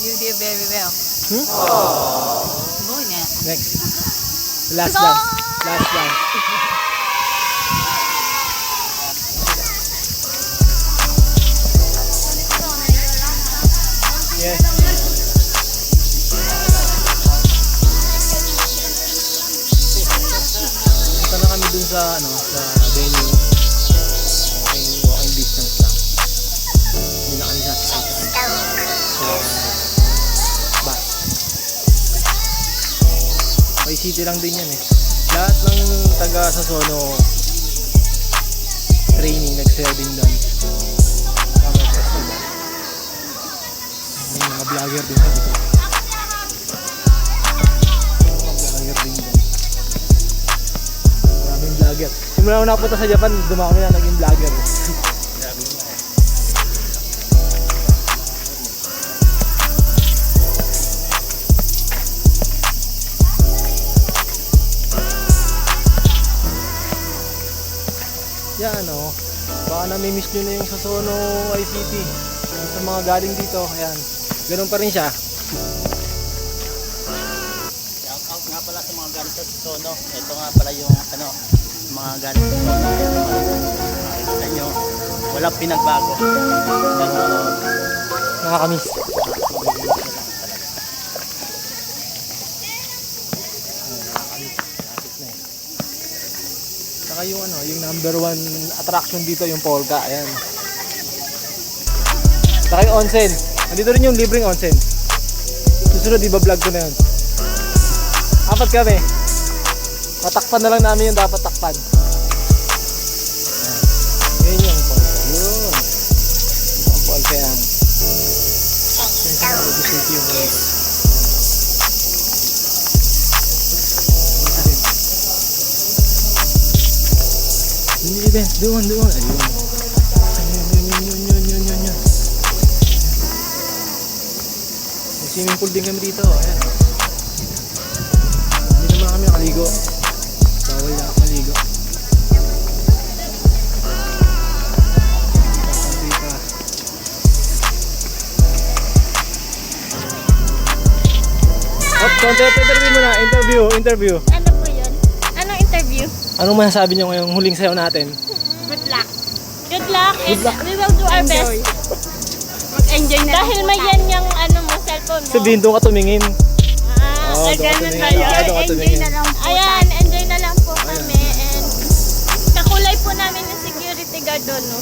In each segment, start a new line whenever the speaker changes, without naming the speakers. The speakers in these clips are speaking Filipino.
You did very well. Going it.
Next. Last dance. Last dance. Yes. Punta na kami dun sa venue. Walking distance lang. Hindi na kami sa bus. May city lang din yan eh. Lahat ng taga Sasono training nagsayaw din doon. Summer festival. May mga vlogger din sa dito. Mga vlogger din doon. Maraming vlogger. Simula ako nakapunta sa Japan, dumami na naging vlogger. Yan o, baka nami-miss nyo na yung Sasono ICT. Sa mga galing dito, ayan, ganun pa rin siya.
Shout out nga pala sa mga galing sa Sasono. Ito nga pala yung mga galing sa Sasono. Makikita nyo, walang pinagbago. Pero
Nakakamiss. Saka yung number 1 attraction dito yung polka, ayan. Saka yung onsen. Nandito rin yung libreng onsen. Susunod, iba vlog ko na yun. 4 kami. Matakpan na lang namin yung dapat takpan. Ayan. Yun yung polka. Yun. Yung polka yan. Doon. Ayun. Yun. May swimming pool din kami dito. Ayan. Hindi naman kami nakaligo. Bawal na nakaligo. Interview mo na. Interview.
Ano po yun? Anong interview?
Anong masasabi niyo ngayong huling sayaw natin?
Good luck. Good luck and we will do our best.
Mag-enjoy na
Dahil may yan yung cellphone mo.
Sabihin doon ka tumingin.
Ah,
doon ka
ganun
tumingin.
tayo.
Doon ka
Enjoy
tumingin.
na lang po.
Ayan, enjoy na lang po kami and kakulay po namin yung security guard doon, no?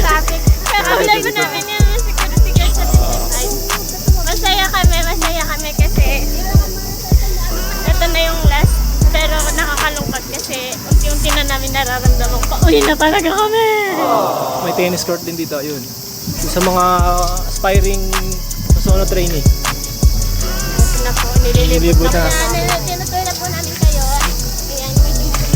Traffic. Kakulay po namin yung security guard sa side. Masaya kami kasi ito na yung last. Pero nakakalungkot kasi unti-unti na namin nararamdaman pa. Uy na talaga kami!
May tennis court din dito, yun. Sa mga aspiring Sasono trainee.
Ito na po, nililibot na. Tinutoy na po namin kayo. Ayan,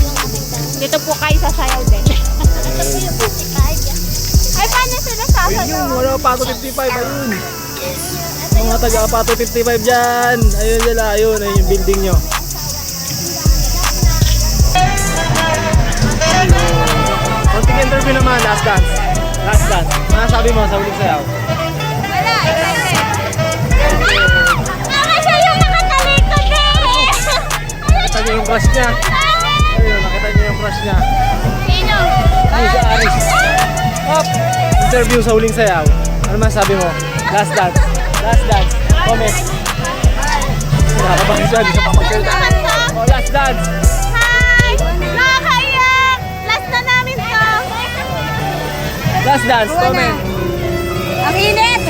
yung ating dance. Dito po kayo sasayaw din. Ito po yung 55. Ay, paano sila sasayaw?
Ayun yung mga Pato 55, ayun. Mga taga Pato 55 dyan. Ayun nila, ayun yung building nyo. Konting interview naman, last dance. Ano sabi mo sa huling sayaw?
Wala, excited. Nakasya yung nakatalikod eh!
Nakita niyo yung crush niya. Ayun, nakita niyo yung crush niya.
Sino?
Ayun si Aris. Hop! Interview sa huling sayaw. Ano masasabi mo? Last dance. Comment. Nakakabahan siya, di siya papagsalita. Oh, last dance.
Hi! Nakakaiyak! Last na namin to!
Last dance, comment.
Ang init!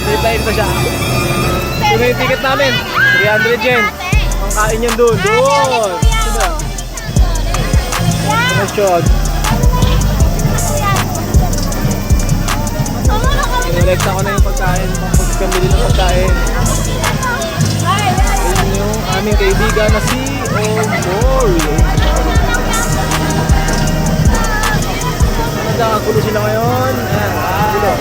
Replyin pa siya. Ito yung ticket namin. 300 yen. Pangkain yan doon. Doon. Diba? Promotion. Inelekta ko na yung pagkain. Pagpagpamili ng pagkain. Ayun yung aming kaibigan na si Omol. Nagkakagulo sila ngayon. Ayan, nagkakagulo.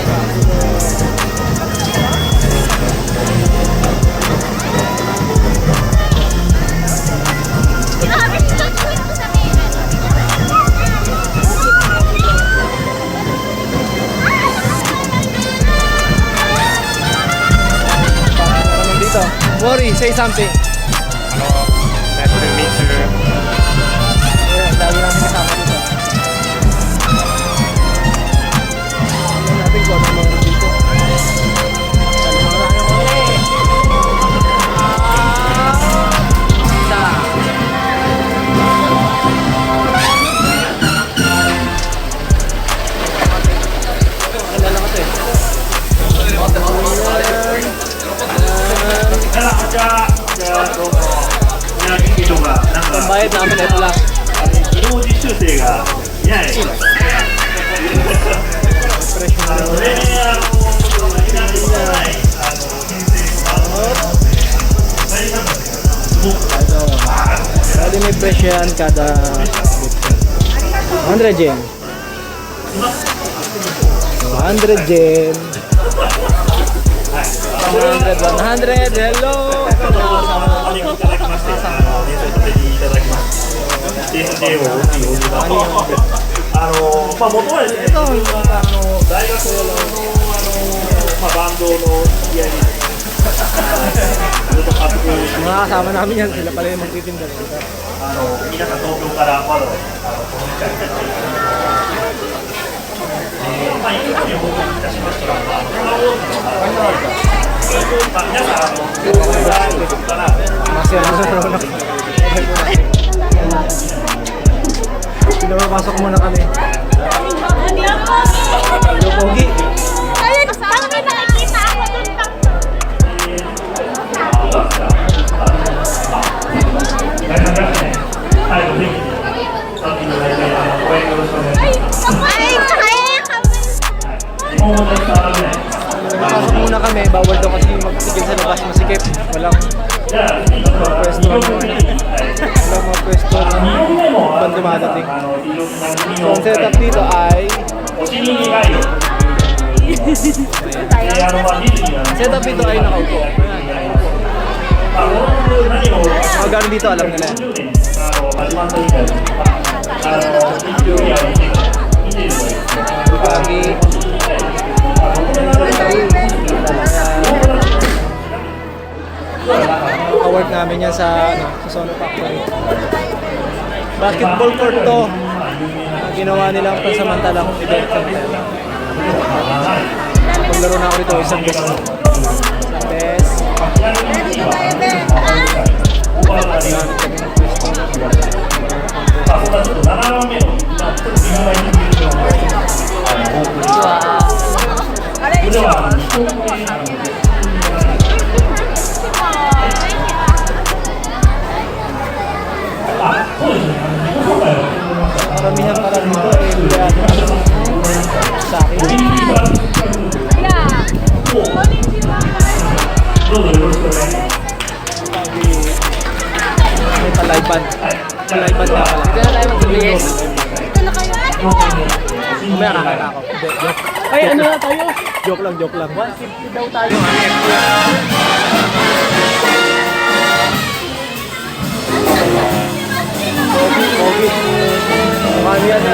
dito. Worry, say something.
Nice to meet you.
Ayan, ang dami namin kasama dito. Tingnan natin kung ano mga dito. Ang bayad namin ito lang.
技能実習生がいない。それで、
Bali may presyo yan kada 100 yen. 100 yen. 100, hello!
お願いいただきまして、演奏させていただきます。TSJ を大きいおじさんまあ元はですね、自分は大学のバンドの知り合いにずっと活動して、
Mga kasama namin yan, sila pala yung magtitinda dito.
皆さん東京からわざわざこの機会にいただいて、まあ、いくつかに報告いたしましたら、スター・ウォーズの皆さん東京から
Masaya na sa rola. Pinapapasok muna kami. Hello, Pogi.
Ayun, parang may nakikita ako dun.
Pinapasok muna kami, bawal daw kasi magsigil sa labas, masikip. Walang pwesto walang mga pwesto ibang dumadating. So, ang setup dito ay setup dito ay nakaupo. Mga gano'n dito, alam nila yan. Pagi. Ka-work namin yan sa Sono Factory. Basketball court to. Ginawa nilang pansamantalang event sa nila. Paglaro na ako dito isang beses. Isang beses. Maramihan pala dito eh, sa akin. May palayban. Palayban nga pala. Dito na tayo mag-BS. Mamaya kakata ako. Ay, ano na tayo? Joke lang, joke lang. 150 daw tayo. Pogi. Mahal yan na.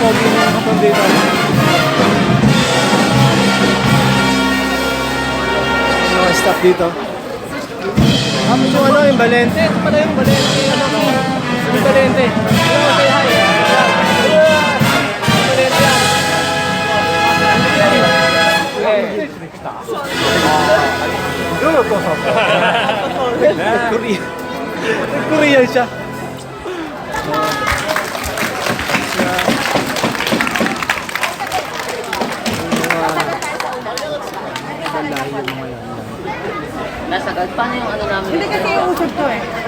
Pogi na kapag dito. Mga staff dito. Tapos yung ano, yung Valente. Ito pala yung Valente. Yung Valente. Yung say hi. Yung Valente yan. Korean. Korean siya.
Nasa paano yung ano namin?
Hindi kasi usog to eh.